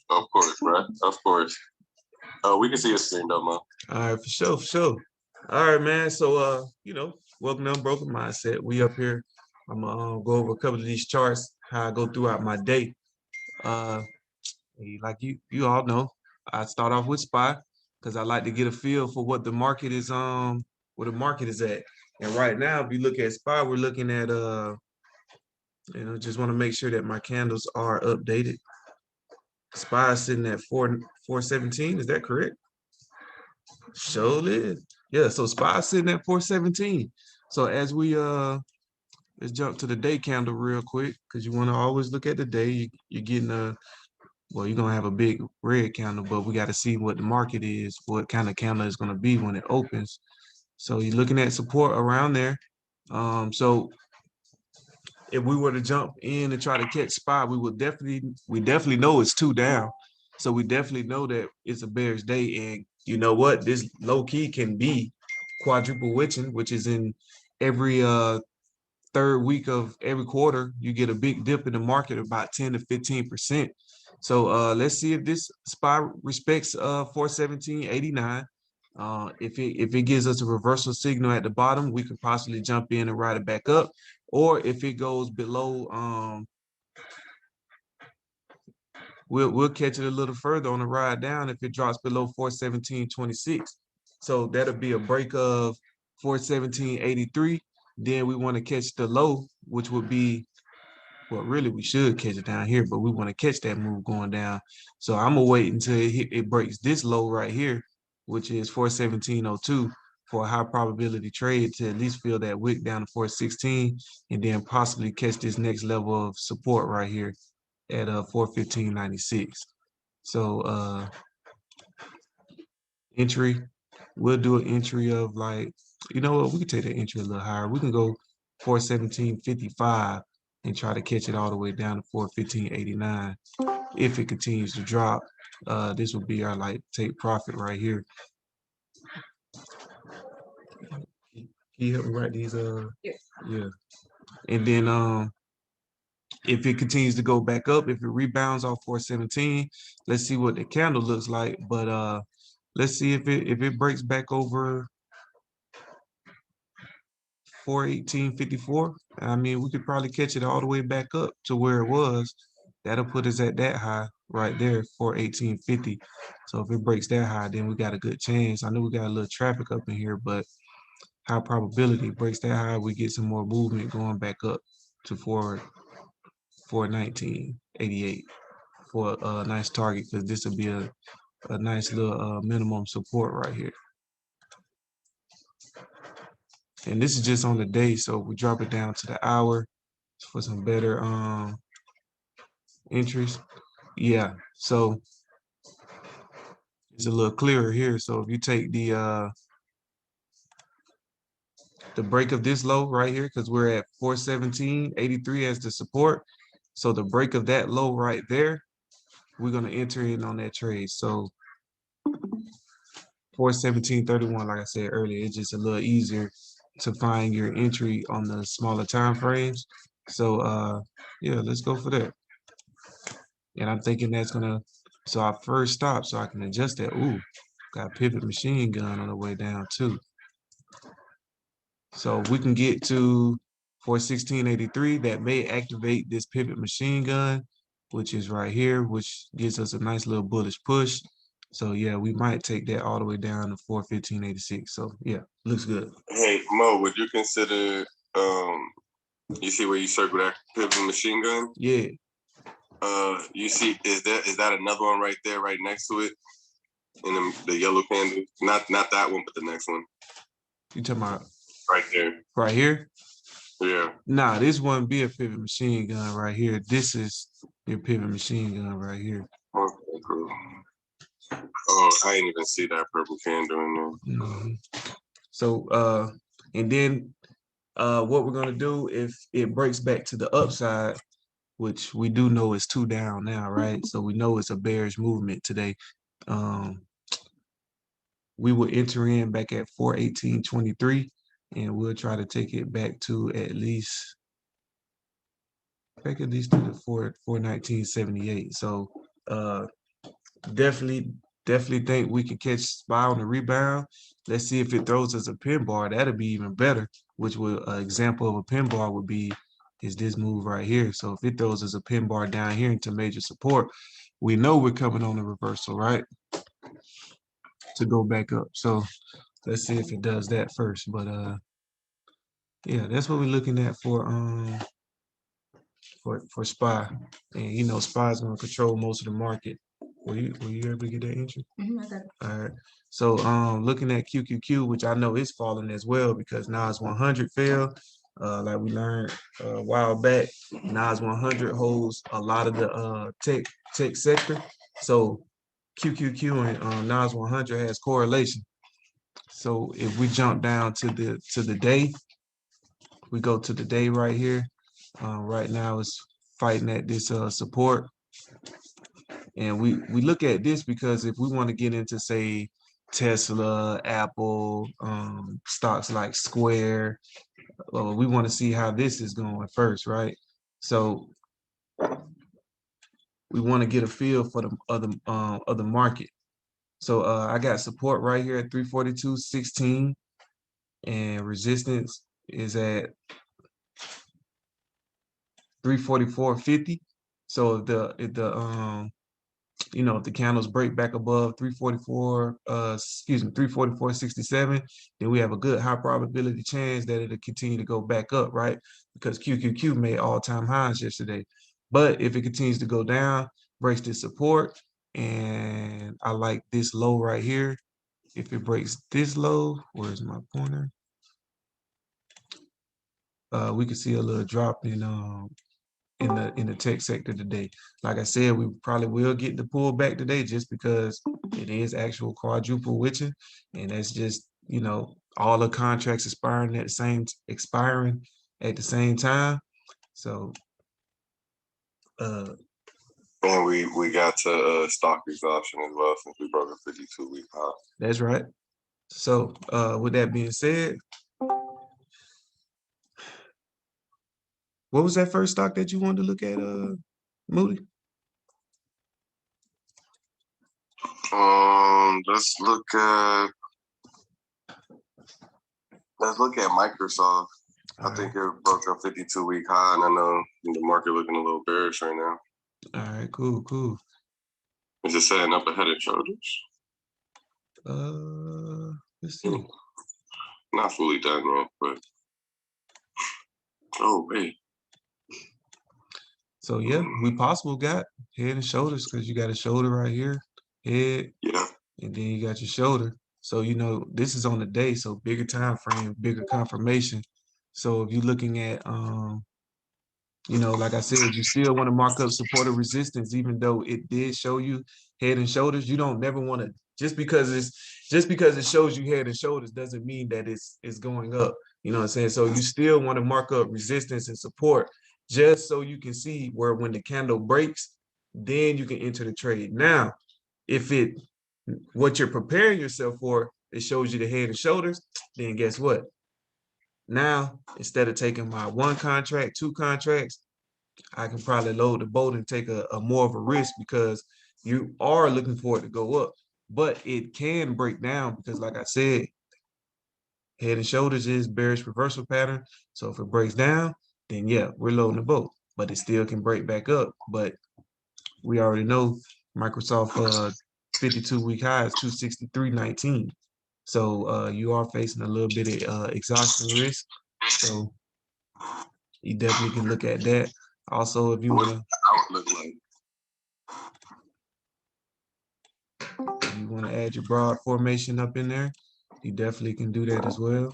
Of course, right? Of course. We can see your screen though, man. All right, for sure, for sure. All right, man. So, welcome to Unbroken Mindset. We up here. I'm gonna go over a couple of these charts, how I go throughout my day. Uh, like you all know, I start off with SPY because I like to get a feel for what the market is where the market is at. And right now, if you look at SPY, we're looking at just want to make sure that my candles are updated. SPY is sitting at 417. Is that correct? Sure is. Yeah, so SPY sitting at 417. So as we let's jump to the day candle real quick because you want to always look at the day. You're getting you're gonna have a big red candle, but we got to see what the market is, what kind of candle it's gonna be when it opens. So you're looking at support around there. So if we were to jump in and try to catch SPY, we definitely know it's two down. So we definitely know that it's a bearish day. And you know what? This low key can be quadruple witching, which is in every third week of every quarter, you get a big dip in the market, about 10 to 15%. So let's see if this SPY respects 417.89. If it gives us a reversal signal at the bottom, we could possibly jump in and ride it back up. Or if it goes below, we'll catch it a little further on the ride down if it drops below 417.26. So that'll be a break of 417.83. Then we want to catch the low, which would be, well, really we should catch it down here, but we want to catch that move going down. So I'm gonna wait until it breaks this low right here, which is 417.02, for a high probability trade to at least fill that wick down to 416, and then possibly catch this next level of support right here at 415.96. So entry, we'll do an entry of, like, you know what, we can take the entry a little higher. We can go 417.55 and try to catch it all the way down to 415.89. If it continues to drop, this will be our like take profit right here. Can you help me write these? Yeah. And then if it continues to go back up, if it rebounds off 417, let's see what the candle looks like. But let's see if it breaks back over 418.54. I mean, we could probably catch it all the way back up to where it was. That'll put us at that high right there, 418.50. So if it breaks that high, then we got a good chance. I know we got a little traffic up in here, but high probability breaks that high, we get some more movement going back up to 419.88 for a nice target, because this will be a nice little minimum support right here. And this is just on the day, so we drop it down to the hour for some better entries. Yeah, so it's a little clearer here. So if you take the break of this low right here, because we're at 417.83 as the support. So the break of that low right there, we're gonna enter in on that trade. So 417.31, like I said earlier, it's just a little easier to find your entry on the smaller time frames. So yeah, let's go for that. And I'm thinking that's gonna, so our first stop, so I can adjust that. Ooh, got pivot machine gun on the way down too. So we can get to 416.83, that may activate this pivot machine gun, which is right here, which gives us a nice little bullish push. So yeah, we might take that all the way down to 415.86. So yeah, looks good. Hey Mo, would you consider you see where you circle that pivot machine gun? Yeah. You see, is that another one right there, right next to it, in the yellow candle? Not that one, but the next one. You talking about right there? Right here? Yeah. Nah, this wouldn't be a pivot machine gun right here. This is your pivot machine gun right here. Okay, cool. Oh, I didn't even see that purple candle in there. So and then what we're gonna do if it breaks back to the upside, which we do know is two down now, right? So we know it's a bearish movement today. We will enter in back at 418.23, and we'll try to take it back to at least to the 419.78. So Definitely think we can catch SPY on the rebound. Let's see if it throws us a pin bar. That'll be even better. Which will an example of a pin bar would be is this move right here. So if it throws us a pin bar down here into major support, we know we're coming on the reversal, right? To go back up. So let's see if it does that first. But yeah, that's what we're looking at for SPY. And you know, SPY is gonna control most of the market. Were you able to get that entry? I got it. All right. So looking at QQQ, which I know is falling as well because Nas 100 fell. Like we learned a while back, Nas 100 holds a lot of the tech sector. So QQQ and Nas 100 has correlation. So if we jump down to the day, we go to the day right here. Right now it's fighting at this support. And we look at this because if we want to get into, say, Tesla, Apple, stocks like Square, we want to see how this is going first, right? So we want to get a feel for the other market. So I got support right here at 342.16, and resistance is at 344.50. So if the you know, if the candles break back above 344, 344.67, then we have a good high probability chance that it'll continue to go back up, right? Because QQQ made all-time highs yesterday. But if it continues to go down, breaks this support, and I like this low right here. If it breaks this low, where's my pointer? We could see a little drop in the tech sector today. Like I said, we probably will get the pullback today just because it is actual quadruple witching, and that's just, you know, all the contracts expiring at the same time. So And we got to stock exhaustion as well since we broke a 52-week high. that's right. So with that being said, what was that first stock that you wanted to look at, Moody? Let's look at Microsoft. I think it broke a 52-week high, and I know the market looking a little bearish right now. All right, cool. Is it setting up ahead of shoulders? Let's see. Not fully done yet, but oh wait. So yeah, we possible got head and shoulders because you got a shoulder right here, head, Yeah. and then you got your shoulder. So you know this is on the day, so bigger time frame, bigger confirmation. So if you're looking at you know, like I said, you still want to mark up support or resistance, even though it did show you head and shoulders. You don't never want to just because it shows you head and shoulders doesn't mean that it's going up. You know what I'm saying? So you still want to mark up resistance and support just so you can see where when the candle breaks, then you can enter the trade. Now, if what you're preparing yourself for, it shows you the head and shoulders, then guess what? Now, instead of taking my one contract, two contracts, I can probably load the boat and take a more of a risk because you are looking for it to go up. But it can break down because, like I said, head and shoulders is bearish reversal pattern. So if it breaks down, then yeah, we're loading the boat. But it still can break back up. But we already know Microsoft 52-week high is 263.19. So you are facing a little bit of exhaustion risk. So you definitely can look at that. Also, if you want to add your broad formation up in there, you definitely can do that as well.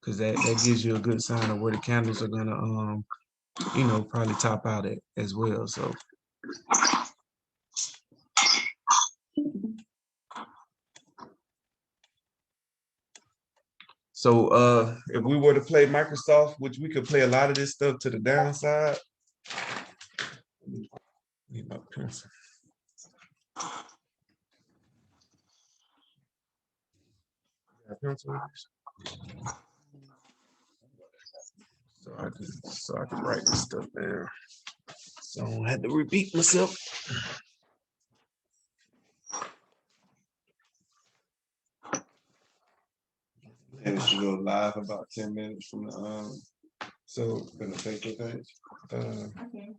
Because that gives you a good sign of where the candles are gonna you know, probably top out at as well. So if we were to play Microsoft, which we could play a lot of this stuff to the downside. Need my pencil. So I can write this stuff down. So I had to repeat myself. And it should go live about 10 minutes from the so from the Facebook page. Okay.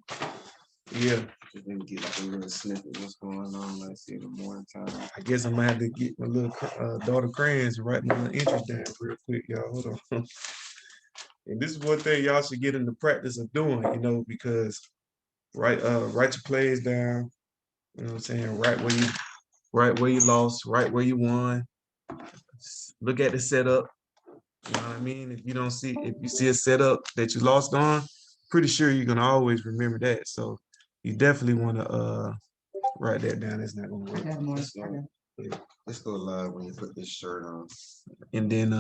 Yeah. Then get like a little snippet of what's going on, like see the morning time. I guess I'm gonna have to get my little daughter crayons and write my little entries down real quick, y'all. Hold on. And this is one thing y'all should get in the practice of doing, you know, because write your plays down, you know what I'm saying? Right where you lost, right where you won. Look at the setup. You know what I mean? If you see a setup that you lost on, pretty sure you're gonna always remember that. So you definitely want to write that down. It's not gonna work. Let's go live when you put this shirt on. And then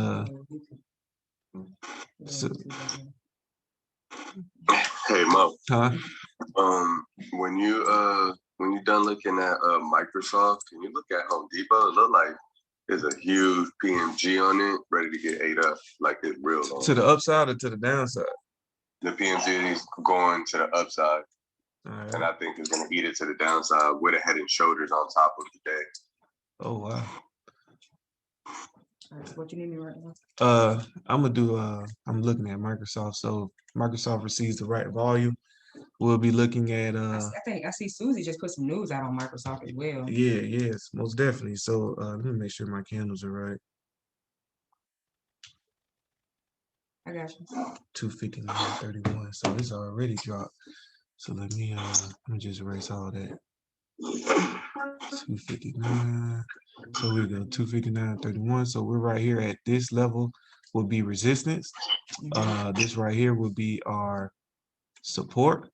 so, Hey Mo, huh? when you done looking at Microsoft, can you look at Home Depot? It look like there's a huge PMG on it, ready to get ate up, like it's real long. To the upside or to the downside? The PMG is going to the upside, All right. and I think it's gonna eat it to the downside with a Head and Shoulders on top of the day. Oh wow. All right, so what you need me right now? I'm gonna do I'm looking at Microsoft. So Microsoft receives the right volume. We'll be looking at I think I see Susie just put some news out on Microsoft as well. yes, most definitely. So let me make sure my candles are right. I got you. 259.31. So it's already dropped. So let me just erase all that. 259. So we go 259.31. So we're right here at this level will be resistance. This right here will be our support.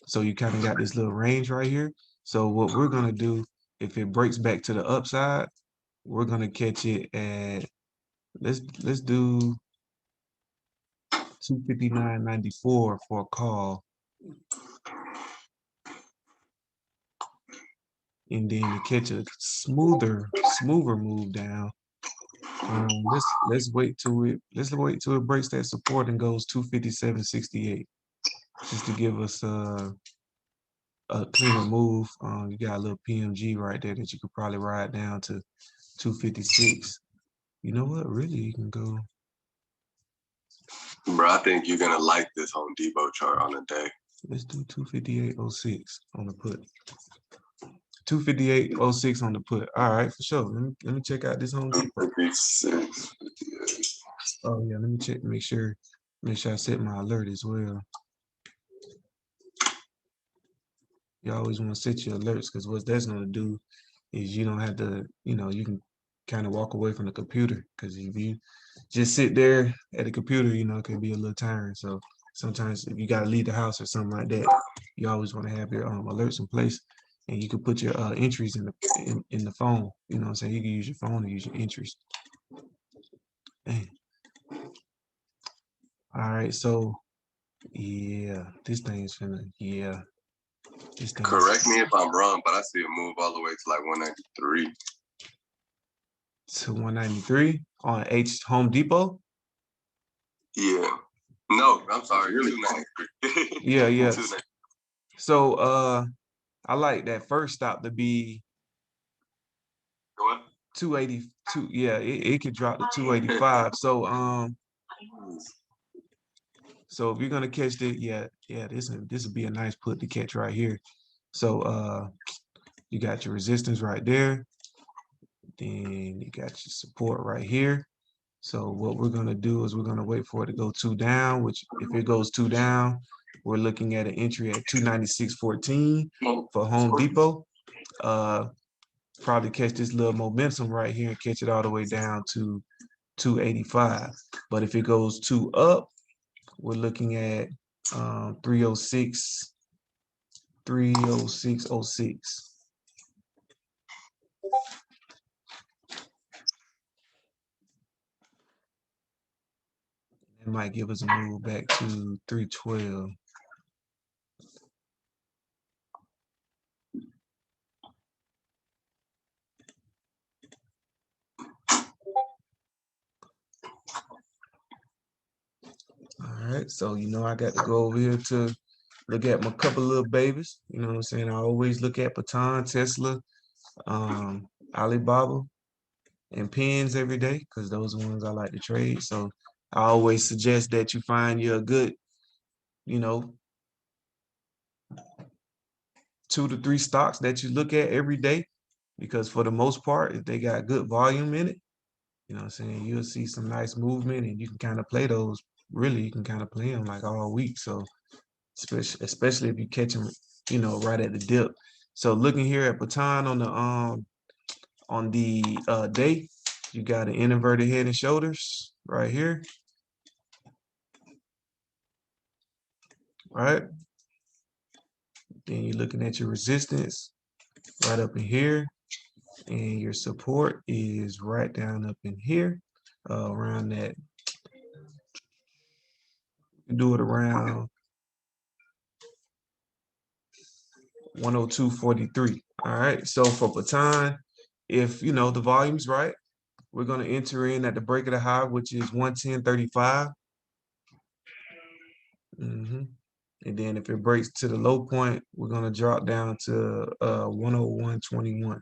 So you kind of got this little range right here. So what we're gonna do, if it breaks back to the upside, we're gonna catch it at let's do 259.94 for a call. And then to catch a smoother move down. Let's wait till it breaks that support and goes 257.68, just to give us a cleaner move. You got a little PMG right there that you could probably ride down to 256. You know what? Really, you can go. Bro, I think you're gonna like this Home Depot chart on a day. Let's do 258.06 on the put. 258.06 on the put. All right, for sure. Let me check out this Home Depot. 56. Oh yeah, let me check. Make sure I set my alert as well. You always want to set your alerts because what that's going to do is you don't have to, you can kind of walk away from the computer, because if you just sit there at the computer, it can be a little tiring. So sometimes if you got to leave the house or something like that, you always want to have your alerts in place, and you can put your entries in the phone. You know what I'm saying? You can use your phone to use your entries. Dang. All right, so yeah, this thing is finna, yeah. Correct me if I'm wrong, but I see a move all the way to like 193. To 193 on Home Depot? Yeah. No, I'm sorry, you're 293. Yeah. So I like that first stop to be What? 282. Yeah, it could drop to 285. So if you're gonna catch it, this would be a nice put to catch right here. So you got your resistance right there, then you got your support right here. So what we're gonna do is we're gonna wait for it to go 2 down, which if it goes 2 down, we're looking at an entry at 296.14 for Home Depot. Probably catch this little momentum right here and catch it all the way down to 285. But if it goes 2 up, we're looking at 306.06. It might give us a move back to 312. All right, so I got to go over here to look at my couple little babies. You know what I'm saying? I always look at Baton, Tesla, Alibaba, and pins every day because those are ones I like to trade. So I always suggest that you find you a good, you know, 2 to 3 stocks that you look at every day, because for the most part, if they got good volume in it, you know what I'm saying, you'll see some nice movement and you can kind of play those. Really, you can kind of play them like all week. So especially if you catch them, you know, right at the dip. So looking here at Baton on the day, you got an inverted head and shoulders right here. Right. Then you're looking at your resistance right up in here, and your support is right down up in here, around that. You do it around 102.43. All right. So for Baton, if you know the volume's right, we're going to enter in at the break of the high, which is 110.35. And then if it breaks to the low point, we're going to drop down to 101.21.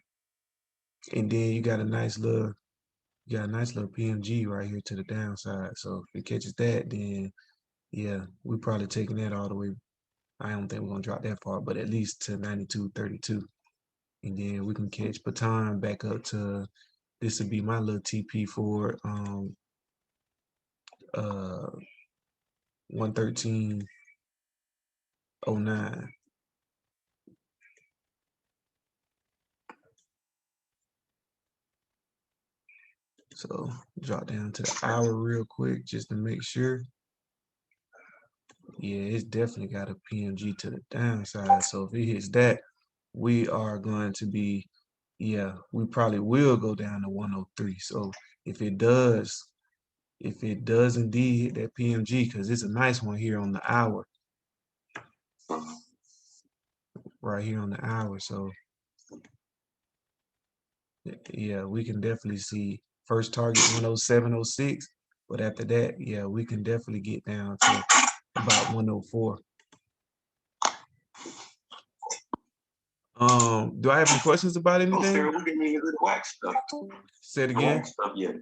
And then you got a nice little PMG right here to the downside. So if it catches that, then yeah, we're probably taking that all the way. I don't think we're gonna drop that far, but at least to 92.32. And then we can catch Baton back up to, this would be my little TP for 113.09. So drop down to the hour real quick just to make sure. Yeah, it's definitely got a PMG to the downside. So if it hits that, we are going to be, yeah, we probably will go down to 103. So if it does indeed hit that PMG, because it's a nice one here on the hour, right here on the hour. So yeah, we can definitely see first target 107.06, but after that, yeah, we can definitely get down to about 104. Do I have any questions about anything? We didn't even do the wax stuff. Say it The again. wax stuff yet.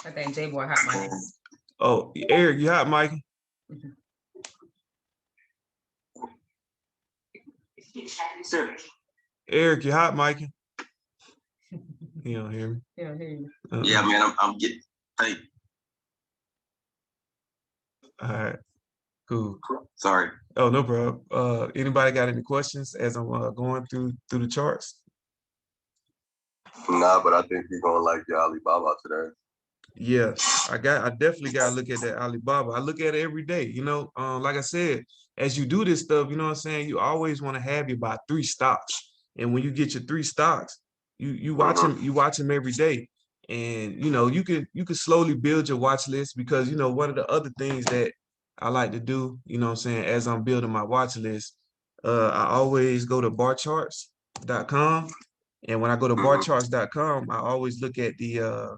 I think J-Boy hot mic. Oh, Eric, you hot, Mike? Sir, Eric, you hot, Mike? You don't hear me? Yeah, hear you. yeah, man, I'm getting. Hey, All right, cool. sorry. Oh, no problem. Anybody got any questions as I'm going through the charts? Nah, but I think you're gonna like your Alibaba today. Yeah, I definitely got to look at that Alibaba. I look at it every day, you know. Like I said, as you do this stuff, you know what I'm saying, you always want to have your about 3 stocks. And when you get your 3 stocks, you watch them every day. And you know, you can slowly build your watch list, because you know, one of the other things that I like to do, you know what I'm saying, as I'm building my watch list, I always go to barcharts.com. And when I go to barcharts.com, I always look at the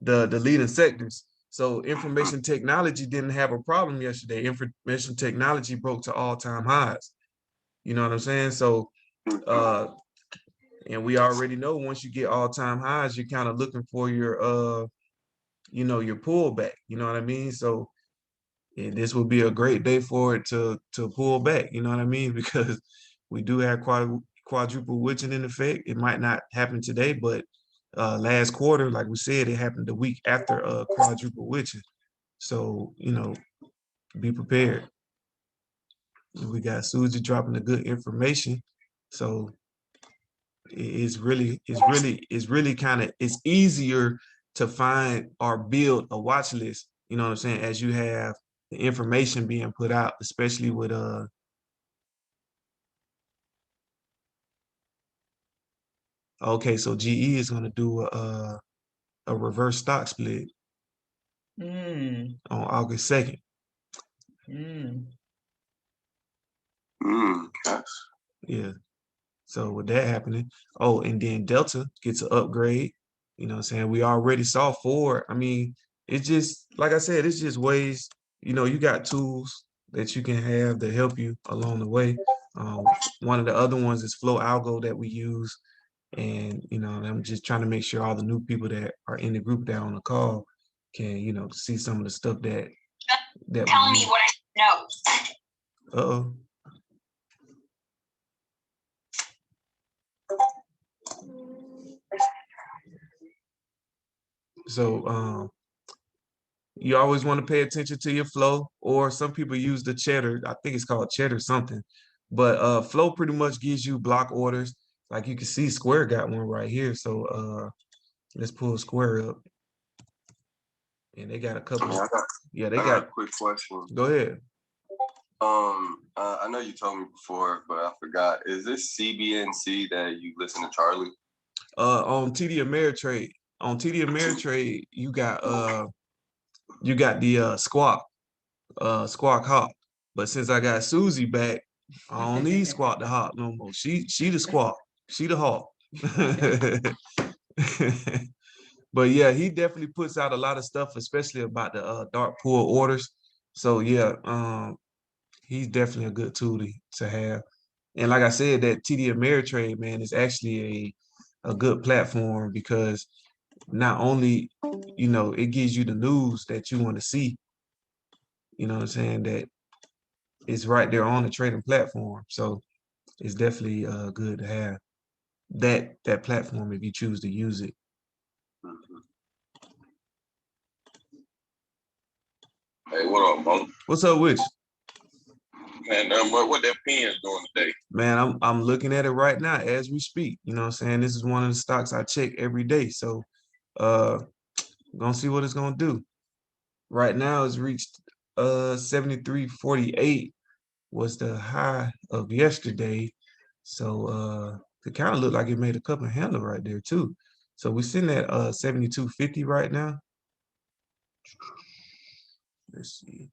leading sectors. So information technology didn't have a problem yesterday. Information technology broke to all-time highs. You know what I'm saying? So and we already know once you get all-time highs, you're kind of looking for your you know, your pullback. You know what I mean? So this will be a great day for it to pull back. You know what I mean? Because we do have quadruple witching in effect. It might not happen today, but last quarter, like we said, it happened the week after quadruple witching. So, you know, be prepared. We got Susie dropping the good information. So it's really kind of, it's easier to find or build a watch list, you know what I'm saying, as you have the information being put out, especially with okay, so GE is going to do a reverse stock split on August 2nd. Yes. Yeah. So with that happening, oh, and then Delta gets an upgrade. You know what I'm saying? We already saw Ford. I mean, it's just, like I said, it's just ways, you know, you got tools that you can have to help you along the way. One of the other ones is Flow Algo that we use. And, I'm just trying to make sure all the new people that are in the group that are on the call can, see some of the stuff that Telling me what I know. Uh-oh. So you always want to pay attention to your flow, or some people use the cheddar. I think it's called cheddar something. But flow pretty much gives you block orders. Like you can see Square got one right here. So let's pull Square up. And they got a couple. I They got got a quick question. Go ahead. I know you told me before, but I forgot. Is this CBNC that you listen to Charlie? On TD Ameritrade. On TD Ameritrade, you got the Squawk Hawk. But since I got Susie back, I don't need Squawk the Hawk no more. She the Squawk. She the Hawk. But yeah, he definitely puts out a lot of stuff, especially about the dark pool orders. So yeah, he's definitely a good tool to have. And like I said, that TD Ameritrade, man, is actually a good platform because not only, it gives you the news that you want to see, you know what I'm saying, that it's right there on the trading platform. So it's definitely good to have that platform if you choose to use it. Hey, what up, Mo? What's up, Rich? Man, what that pen's doing today? Man, I'm looking at it right now as we speak. You know what I'm saying? This is one of the stocks I check every day. So gonna see what it's gonna do. Right now it's reached 73.48 was the high of yesterday. So it kind of looked like it made a couple of handle right there too. So we're sitting at 72.50 right now. Let's see.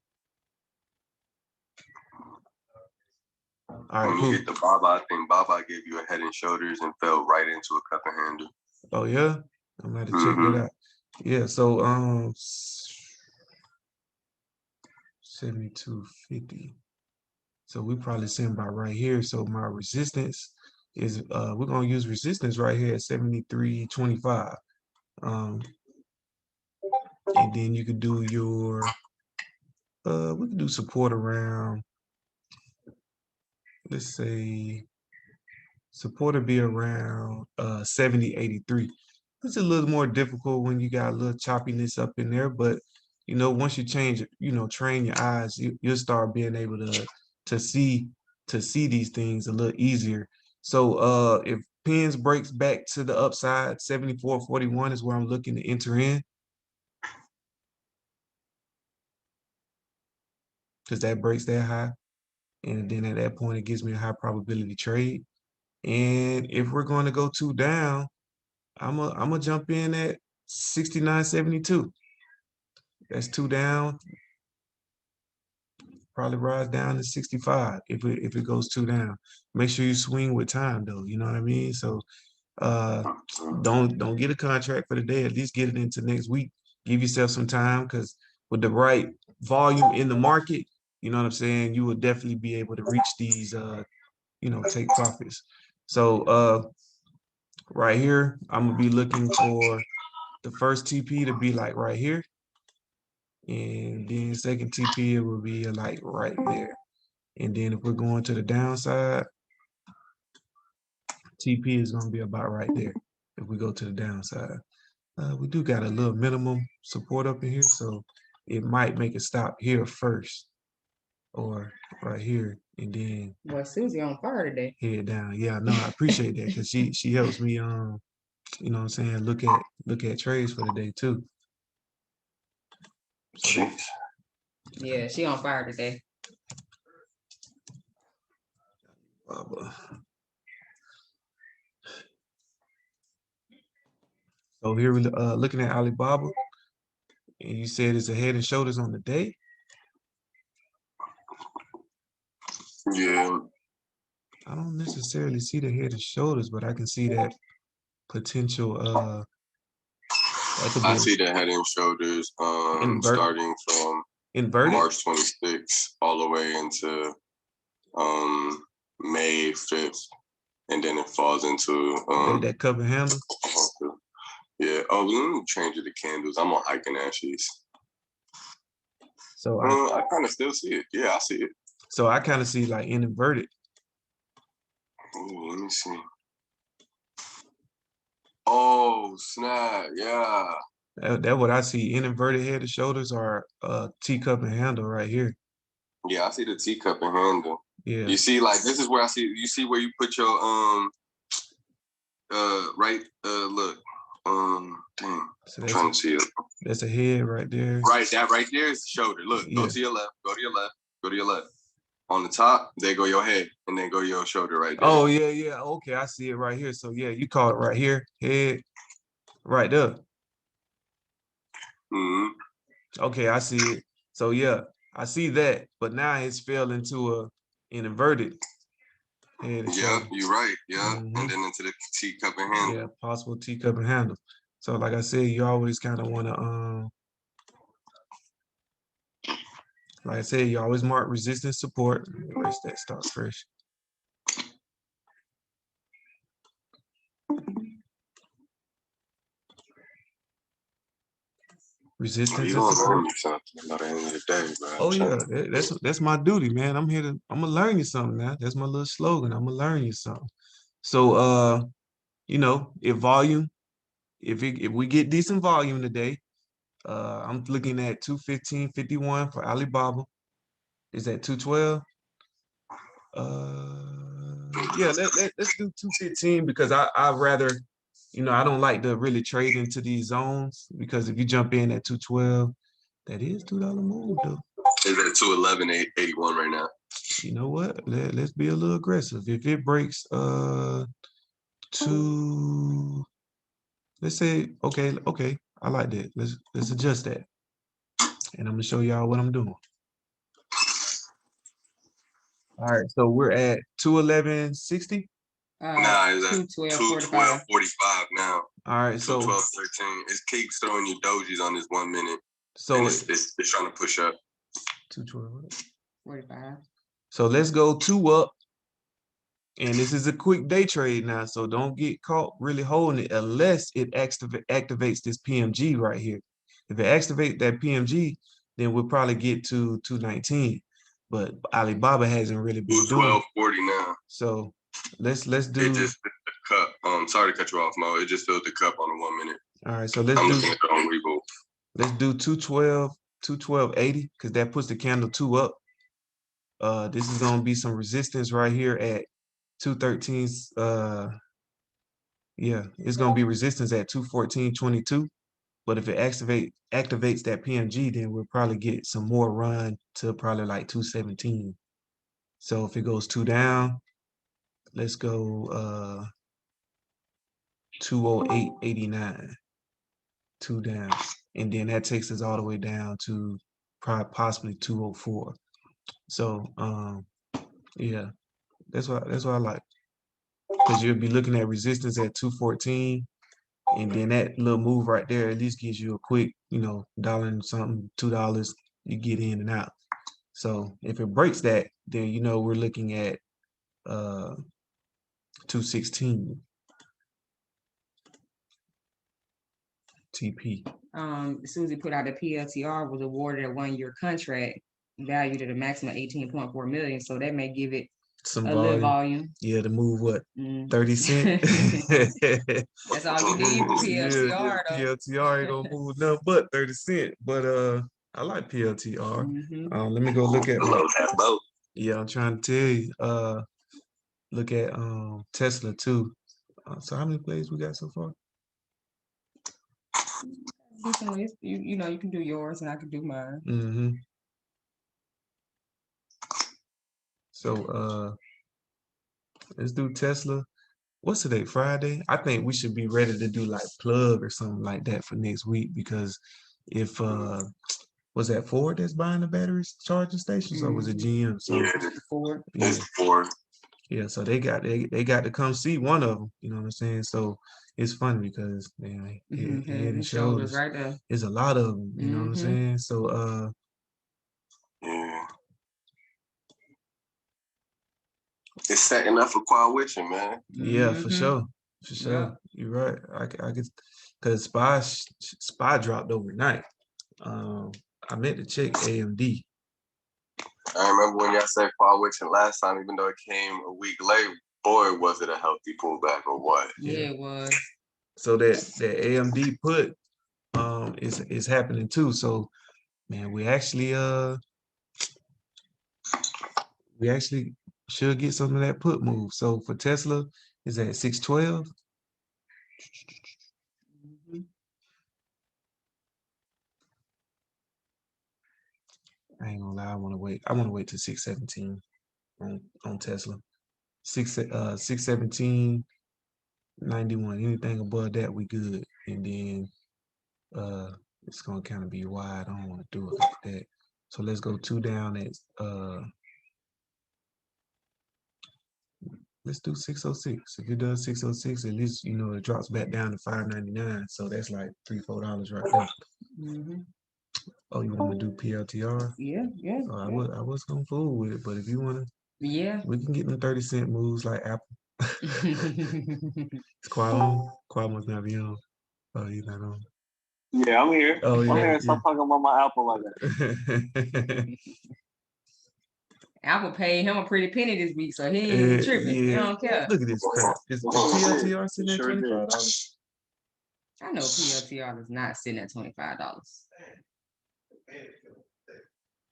All right, when cool. you hit the Baba, I think Baba gave you a head and shoulders and fell right into a cup and handle. Oh yeah, I'm gonna have to check that out. Yeah, so 72.50. So we probably sitting about right here. So my resistance is we're gonna use resistance right here at 73.25. And then you could do your we can do support around, let's say support would be around 70.83. It's a little more difficult when you got a little choppiness up in there, but once you change, train your eyes, you'll start being able to see these things a little easier. So if pins breaks back to the upside, 74.41 is where I'm looking to enter in. Because that breaks that high. And then at that point, it gives me a high probability trade. And if we're going to go two down, I'm gonna jump in at 69.72. That's two down. Probably rise down to 65 if it goes two down. Make sure you swing with time though. You know what I mean? So don't get a contract for the day. At least get it into next week. Give yourself some time because with the right volume in the market, you know what I'm saying, you will definitely be able to reach these take profits. So right here, I'm gonna be looking for the first TP to be like right here. And then second TP, it will be like right there. And then if we're going to the downside, TP is gonna be about right there. If we go to the downside, we do got a little minimum support up in here. So it might make a stop here first or right here. And then Boy, Susie on fire today. head down. Yeah, no, I appreciate that because she helps me you know what I'm saying, look at trades for the day too. So Yeah, she on fire today. So here we're looking at Alibaba, and you said it's a head and shoulders on the day. Yeah. I don't necessarily see the head and shoulders, but I can see that potential. I see the head and shoulders starting from Inverted? March 26th all the way into May 5th, and then it falls into that cup and handle. yeah. Oh, let me change it to candles. I'm on hiking ashes. So I kind of still see it. Yeah, I see it. So I kind of see like in inverted. Ooh, let me see. Oh snap! Yeah. That what I see. In inverted head and shoulders are teacup and handle right here. Yeah, I see the teacup and handle. Yeah. You see, like this is where I see. You see where you put your right look dang. So I'm trying to see it. That's a head right there. Right, that right there is the shoulder. Look, Yeah. go to your left. Go to your left. Go to your left. On the top, there go your head, and then go your shoulder right there. Oh yeah. Okay, I see it right here. So yeah, you call it right here, head, right there. Mm-hmm. Okay, I see it. So yeah, I see that, but now it's fell into an inverted head and Yeah, shoulder. you're right. Yeah, Mhm. and then into the teacup and handle. Yeah, possible teacup and handle. So like I said, you always kind of want to like I said, you always mark resistance support. Erase that start fresh. Resistance You and gonna support. learn me something by the end of the day, bro. Oh yeah, that's my duty, man. I'm gonna learn you something now. That's my little slogan. I'm gonna learn you something. So you know, if we get decent volume today, I'm looking at 215.51 for Alibaba. Is that 212? Yeah, let's do 215 because I rather, you know, I don't like to really trade into these zones because if you jump in at 212, that is $2 move though. Is at 211.81 right now. You know what? Let's be a little aggressive. If it breaks two, let's say okay, I like that. Let's adjust that. And I'm gonna show y'all what I'm doing. All right, so we're at 211.60. Nah, it's at 212.45. 212.45 now. All right, so 212.13. It keeps throwing you dojis on this 1 minute. so And it's trying to push up. 212. 45. So let's go two up. And this is a quick day trade now, so don't get caught really holding it unless it activates this PMG right here. If it activates that PMG, then we'll probably get to 219. But Alibaba hasn't really been doing it. 12.40 now. So let's do. It just filled the cup. Sorry to cut you off, Mo. It just filled the cup on the 1 minute. All right, so I'm looking at it on Reboot. let's do 212.80 because that puts the candle 2 up. This is gonna be some resistance right here at 213's. Yeah, it's gonna be resistance at 214.22. But if it activates that PMG, then we'll probably get some more run to probably like 217. So if it goes 2 down, let's go 208.89. 2 down. And then that takes us all the way down to possibly 204. So yeah, that's what I like. Because you'll be looking at resistance at 214. And then that little move right there at least gives you a quick, you know, $1 and something, $2, you get in and out. So if it breaks that, then you know we're looking at 216 TP. Susie put out a PLTR was awarded a 1-year contract valued at a maximum 18.4 million. So that may give it Some a little volume. volume. Yeah, to move what? Mm. 30 cents. That's all you need for PLTR though. PLTR ain't gonna move nothing but 30 cents. But I like PLTR. Mhm. Let me go look at Love that boat. yeah, I'm trying to tell you. Look at Tesla too. So how many plays we got so far? Do some list. You know, you can do yours and I can do mine. Mm-hmm. So let's do Tesla. What's today? Friday? I think we should be ready to do like plug or something like that for next week because if was that Ford that's buying the batteries charging stations or was it GM? So Yeah, Ford. it's 4. yeah, so they got to come see one of them. You know what I'm saying? So it's funny because man, head and shoulders, right there. there's a lot of them. You know what I'm saying? So It's setting up for quad witching, man. Yeah, for Mhm. sure. For sure. You're right. I could, cause SPY dropped overnight. I meant to check AMD. I remember when y'all said quad witching last time, even though it came a week late, boy, was it a healthy pullback or what? Yeah, it was. So that AMD put is happening too. So man, we actually should get some of that put move. So for Tesla, is at 612. Mhm. I ain't gonna lie, I want to wait. I want to wait till 617 on Tesla. 617.91. Anything above that, we good. And then it's gonna kind of be wide. I don't want to do it like that. So let's go 2 down at let's do 606. If it does 606, at least you know it drops back down to 599. So that's like $3-4 right there. Mhm. Oh, you want to do PLTR? Yeah, yeah, Oh, yeah. I was gonna fool with it, but if you wanna, Yeah. we can get them 30-cent moves like Apple. It's Qualum. Qualum must not be on. Oh, he's not on. Yeah, I'm here. Oh, I'm yeah. here. Stop talking about my Apple like that. Apple paid him a pretty penny this week, so he ain't tripping. He Yeah. don't care. Look at this crap. Is PLTR sitting at Sure did. $25? I know PLTR is not sitting at $25.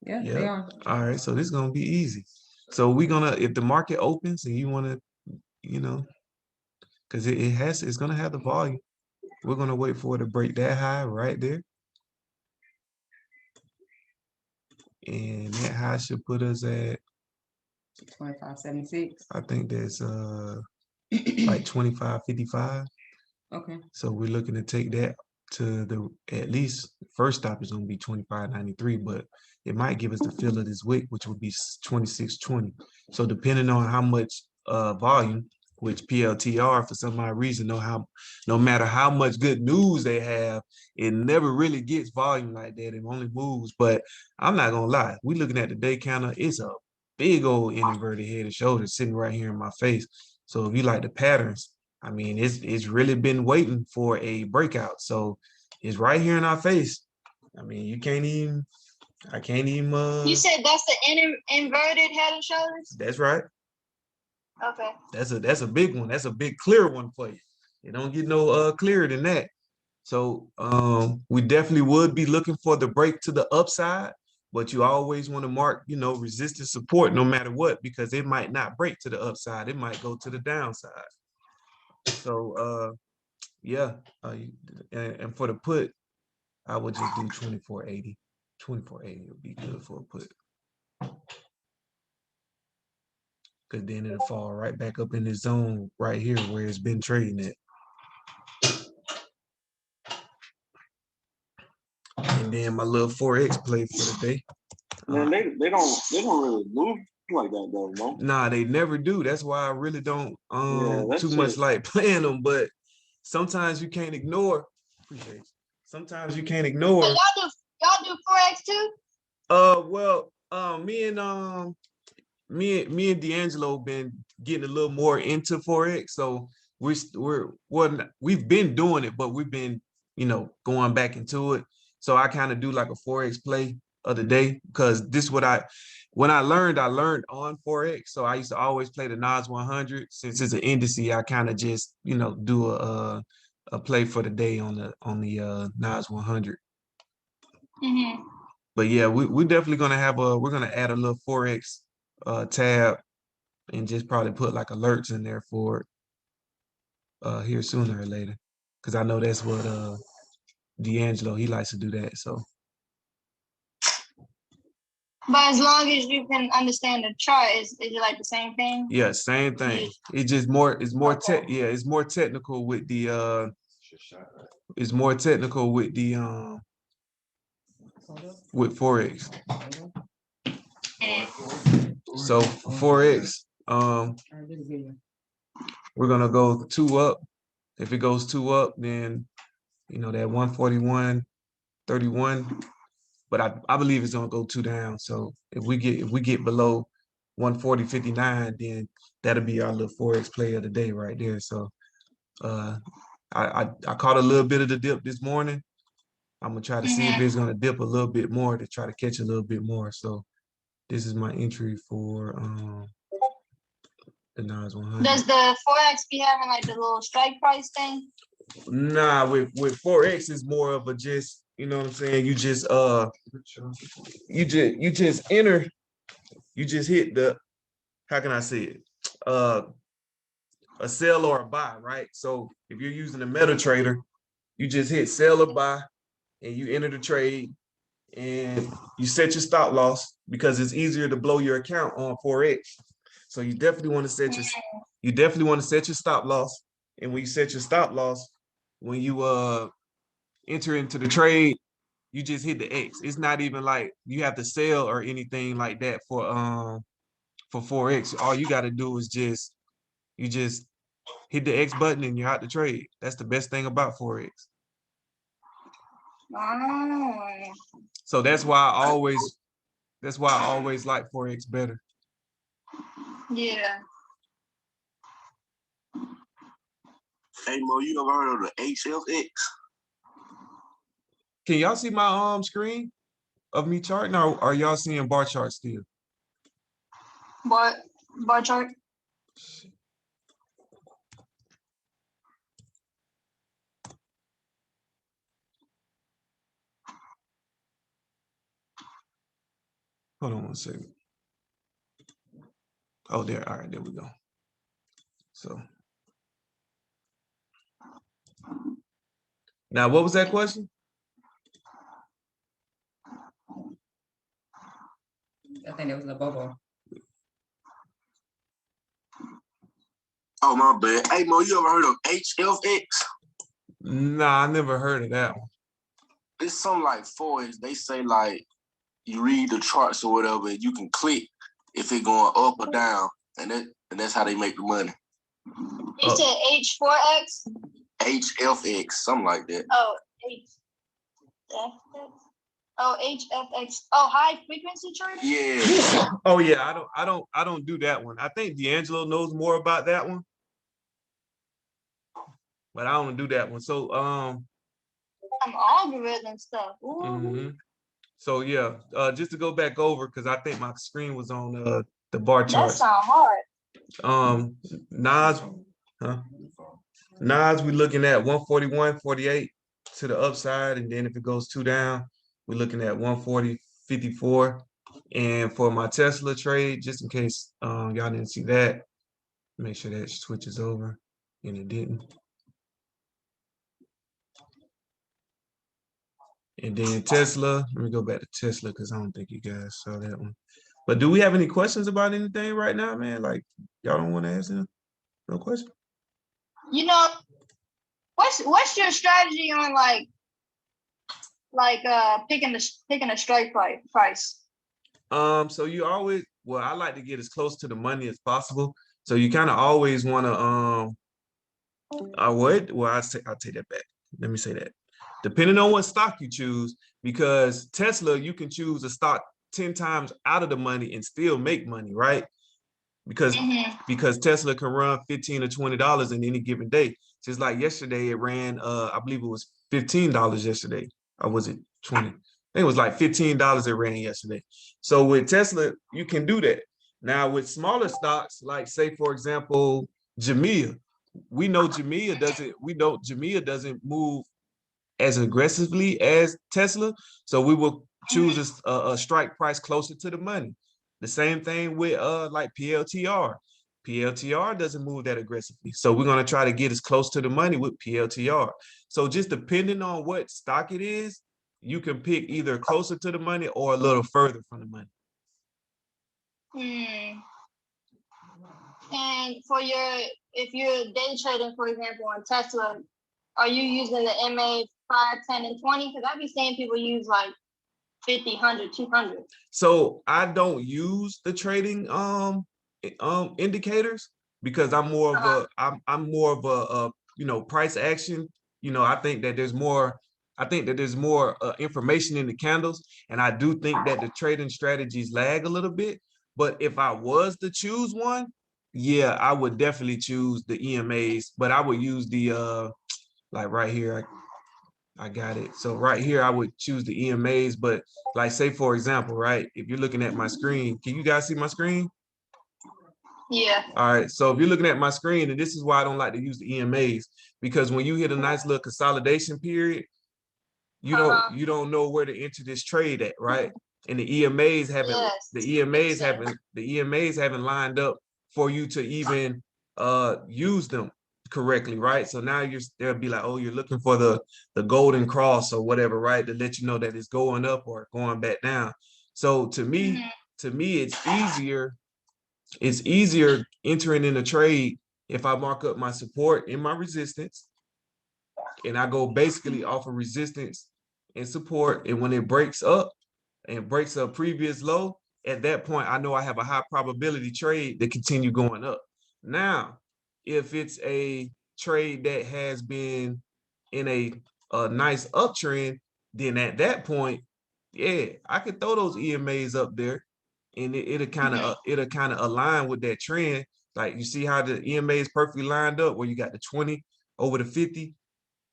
Yeah, they Yeah. are. All right. So this is gonna be easy. So we're gonna, if the market opens and you wanna, you know, because it's gonna have the volume. We're gonna wait for it to break that high right there. And that high should put us at, 25.76. I think that's like 25.55. Okay. So we're looking to take that to the, at least first stop is gonna be 25.93, but it might give us the fill of this wick, which would be 26.20. So depending on how much volume, which PLTR for some odd reason, no matter how much good news they have, it never really gets volume like that. It only moves. But I'm not gonna lie, we looking at the day counter, it's a big old inverted head and shoulders sitting right here in my face. So if you like the patterns, I mean, it's really been waiting for a breakout. So it's right here in our face. I mean, I can't even You said that's the inverted head and shoulders? that's right. Okay. That's a big one. That's a big clear one for you. You don't get no clearer than that. So we definitely would be looking for the break to the upside, but you always want to mark, you know, resistance support no matter what, because it might not break to the upside. It might go to the downside. So yeah, and for the put, I would just do 24.80. 24.80 would be good for a put. Because then it'll fall right back up in the zone right here where it's been trading at. And then my little 4X play for the day. Man, they don't really move like that though, no. Nah, they never do. That's why I really don't that's too much it. like playing them, but sometimes you can't ignore. Appreciate you. Sometimes you can't ignore. So y'all do Forex too? Well, me and D'Angelo been getting a little more into Forex, so we've been doing it, but we've been, you know, going back into it. So I kind of do like a Forex play of the day, because this is what when I learned on Forex. So I used to always play the NAS 100. Since it's an indice, I kind of just, you know, do a play for the day on the NAS 100. Mm-hmm. But yeah, we definitely gonna we're gonna add a little Forex tab and just probably put like alerts in there for it here sooner or later, because I know that's what D'Angelo, he likes to do that. So But as long as you can understand the chart, is it like the same thing? yeah, same thing. It's just it's more technical with the with Forex. So for Forex, we're gonna go 2 up. If it goes 2 up, then you know that 141.31. But I believe it's gonna go 2 down. So if we get below 140.59, then that'll be our little Forex play of the day right there. So I caught a little bit of the dip this morning. I'm gonna try to see if it's gonna dip a little bit more to try to catch a little bit more. So this is my entry for the Nas 100. Does the Forex be having like the little strike price thing? Nah, with Forex is more of a just, you know what I'm saying? You just enter, you just hit the, how can I say it? A sell or a buy, right? So if you're using a MetaTrader, you just hit sell or buy and you enter the trade and you set your stop loss because it's easier to blow your account on Forex. So you definitely want to set your stop loss. And when you set your stop loss, when you enter into the trade, you just hit the X. It's not even like you have to sell or anything like that for Forex. All you got to do is just hit the X button and you're out the trade. That's the best thing about Forex. Oh. So that's why I always like Forex better. Yeah. Hey Mo, you ever heard of the HFX? Can y'all see my screen of me charting, or are y'all seeing bar chart still? Bar chart. Hold on one second. Oh, there. All right, there we go. So now, what was that question? I think that was Labobo. Oh my bad. Hey Mo, you ever heard of HFX? Nah, I never heard of that one. It's something like Forex. They say like you read the charts or whatever, and you can click if it going up or down, and that's how they make the money. You said H4X? HFX, something like that. Oh, HFX. Oh, HFX. Oh, high frequency trading? Yeah. Oh yeah, I don't do that one. I think D'Angelo knows more about that one, but I don't do that one. So Some algorithm stuff. Ooh. mhm. So yeah, just to go back over because I think my screen was on the bar That chart. sound hard. Nas, we're looking at 141.48 to the upside, and then if it goes 2 down, we're looking at 140.54. And for my Tesla trade, just in case y'all didn't see that, make sure that switches over, and it didn't. And then Tesla, let me go back to Tesla because I don't think you guys saw that one. But do we have any questions about anything right now, man? Like y'all don't want to ask them? No question? You know, what's your strategy on picking a strike price? So you always, well, I like to get as close to the money as possible. So you kind of always want to I'll take that back. Let me say that. Depending on what stock you choose, because Tesla, you can choose a stock 10 times out of the money and still make money, right? Because Tesla can run $15 or $20 in any given day. Just like yesterday, it ran I believe it was $15 yesterday. Or was it 20? I think it was like $15 it ran yesterday. So with Tesla, you can do that. Now with smaller stocks, like say for example, Jamia, we know Jamia doesn't move as aggressively as Tesla. So we will choose a strike price closer to the money. The same thing with like PLTR. PLTR doesn't move that aggressively. So we're going to try to get as close to the money with PLTR. So just depending on what stock it is, you can pick either closer to the money or a little further from the money. And if you're day trading, for example, on Tesla, are you using the MA 5, 10, and 20? Because I've been seeing people use like 50, 100, 200. So I don't use the trading indicators because I'm more of a price action. I think that there's more information in the candles, and I do think that the trading strategies lag a little bit. But if I was to choose one, yeah, I would definitely choose the EMAs, but I would use the like right here, I got it. So right here, I would choose the EMAs, but like say for example, right? If you're looking at my screen, can you guys see my screen? Yeah. All right, so if you're looking at my screen, and this is why I don't like to use the EMAs, because when you hit a nice little consolidation period, you don't know where to enter this trade at, right? And the EMAs haven't Yes. the Makes EMAs sense. haven't lined up for you to even use them correctly, right? So now they'll be like, oh, you're looking for the golden cross or whatever, right? To let you know that it's going up or going back down. So to me, it's easier entering in a trade if I mark up my support and my resistance, and I go basically off of resistance and support. And when it breaks up and breaks a previous low, at that point, I know I have a high probability trade to continue going up. Now, if it's a trade that has been in a nice uptrend, then at that point, yeah, I could throw those EMAs up there, and it'll kind of align with that trend. Like you see how the EMA is perfectly lined up, where you got the 20 over the 50.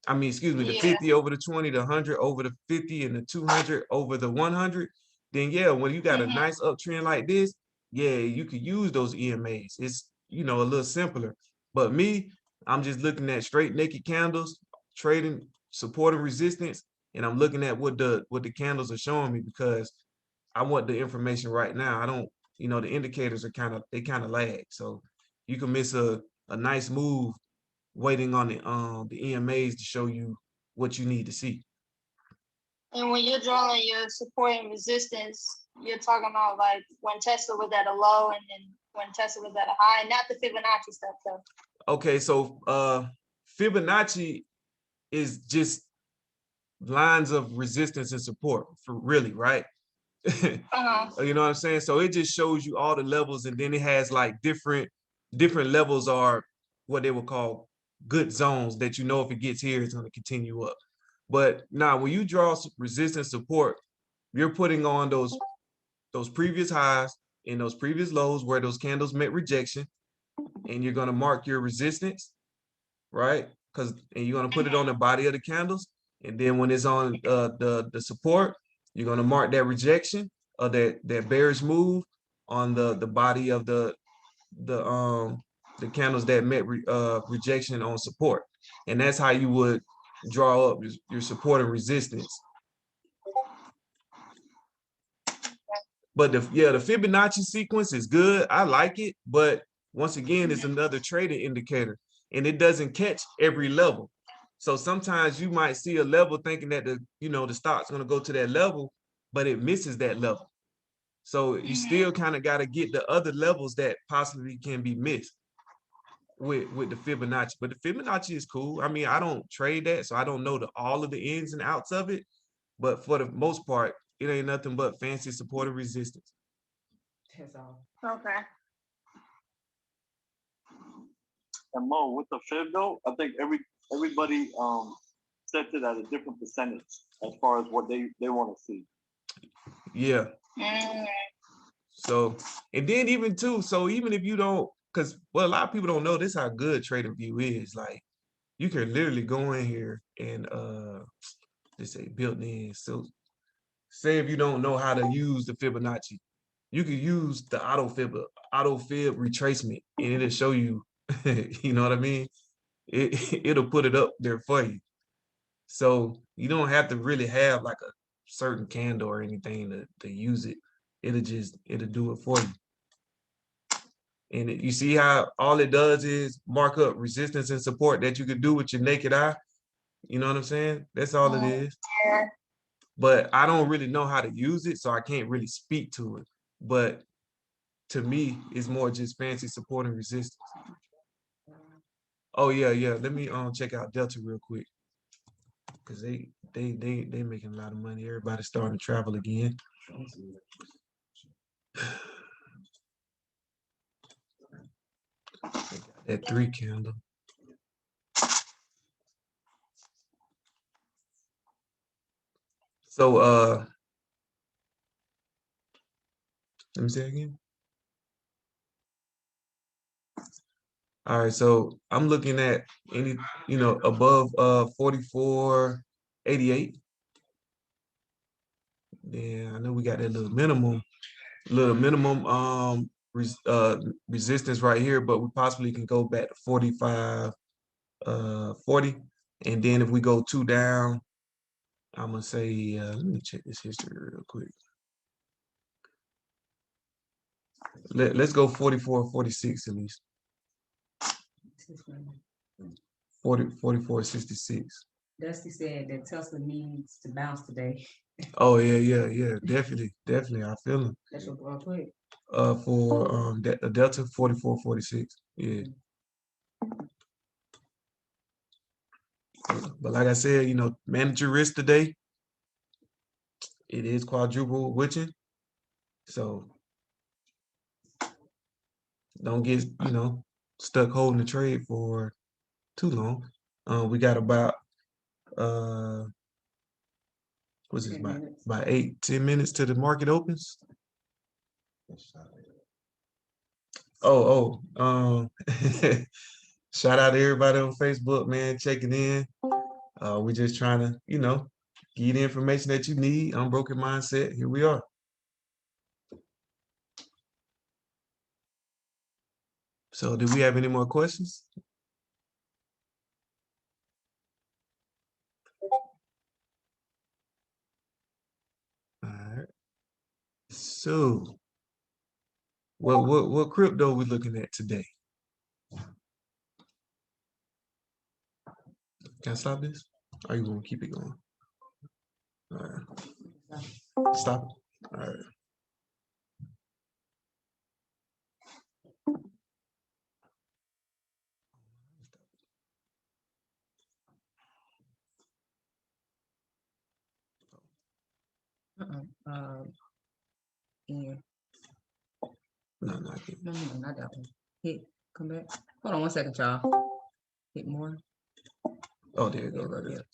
I mean, excuse me, the 50 over the 20, the 100 over the 50, and the 200 over the 100. Then yeah, when you got a nice uptrend like this, yeah, you could use those EMAs. It's a little simpler. But me, I'm just looking at straight naked candles, trading support and resistance, and I'm looking at what the candles are showing me, because I want the information right now. I don't, the indicators are kind of lag. So you can miss a nice move waiting on the EMAs to show you what you need to see. And when you're drawing your support and resistance, you're talking about like when Tesla was at a low and then when Tesla was at a high, not the Fibonacci stuff though. Okay, so Fibonacci is just lines of resistance and support for really, right? You know what I'm saying? So it just shows you all the levels, and then it has like different levels are what they would call good zones that if it gets here, it's going to continue up. But now when you draw resistance support, you're putting on those previous highs and those previous lows where those candles met rejection, and you're going to mark your resistance, right? And you're going to put it on the body of the candles, and then when it's on the support, you're going to mark that rejection or that bearish move on the body of the candles that met rejection on support. And that's how you would draw up your support and resistance. But the Fibonacci sequence is good. I like it, but once again, it's another trading indicator, and it doesn't catch every level. So sometimes you might see a level thinking that the stock's going to go to that level, but it misses that level. So you still kind of got to get the other levels that possibly can be missed with the Fibonacci. But the Fibonacci is cool. I mean, I don't trade that, so I don't know all of the ins and outs of it. But for the most part, it ain't nothing but fancy support and resistance. That's all. Okay. And Mo, with the fib though, I think everybody sets it at a different percentage as far as what they want to see. Yeah. So, and then even if you don't, because a lot of people don't know this, how good TradingView is. Like, you can literally go in here and just say built in. So say if you don't know how to use the Fibonacci, you can use the auto fib retracement, and it'll show you, you know what I mean? It'll put it up there for you. So you don't have to really have like a certain candle or anything to use it. It'll do it for you. And you see how all it does is mark up resistance and support that you could do with your naked eye. You know what I'm saying? That's all it is. Yeah. But I don't really know how to use it, so I can't really speak to it. But to me, it's more just fancy support and resistance. Oh yeah. Let me check out Delta real quick, because they making a lot of money. Everybody's starting to travel again. That 3 candle. So let me say again. All right, so I'm looking at any, above 44.88. Yeah, I know we got that little minimum resistance right here, but we possibly can go back to 45.40. And then if we go 2 down, I'm gonna say let me check this history real quick. Let's go 44.46 at least. 44.66. Dusty said that Tesla needs to bounce today. Oh yeah, definitely. I feel him. That's your boy quick. For Delta 44.46. Yeah. But like I said, manage your risk today. It is quadruple witching. So don't get, stuck holding the trade for too long. We got about what's this, 10 minutes. about 8-10 minutes till the market opens. Shout out to everybody on Facebook, man, checking in. We're just trying to, give you the information that you need. Unbroken Mindset. Here we are. So do we have any more questions? All right. So what crypto we looking at today? Can I stop this? Or you want to keep it going? All right. Stop it. All right. Yeah. No, I can't. No, not that one. Hit, come back. Hold on 1 second, y'all. Hit more. Oh, there you go. Right there.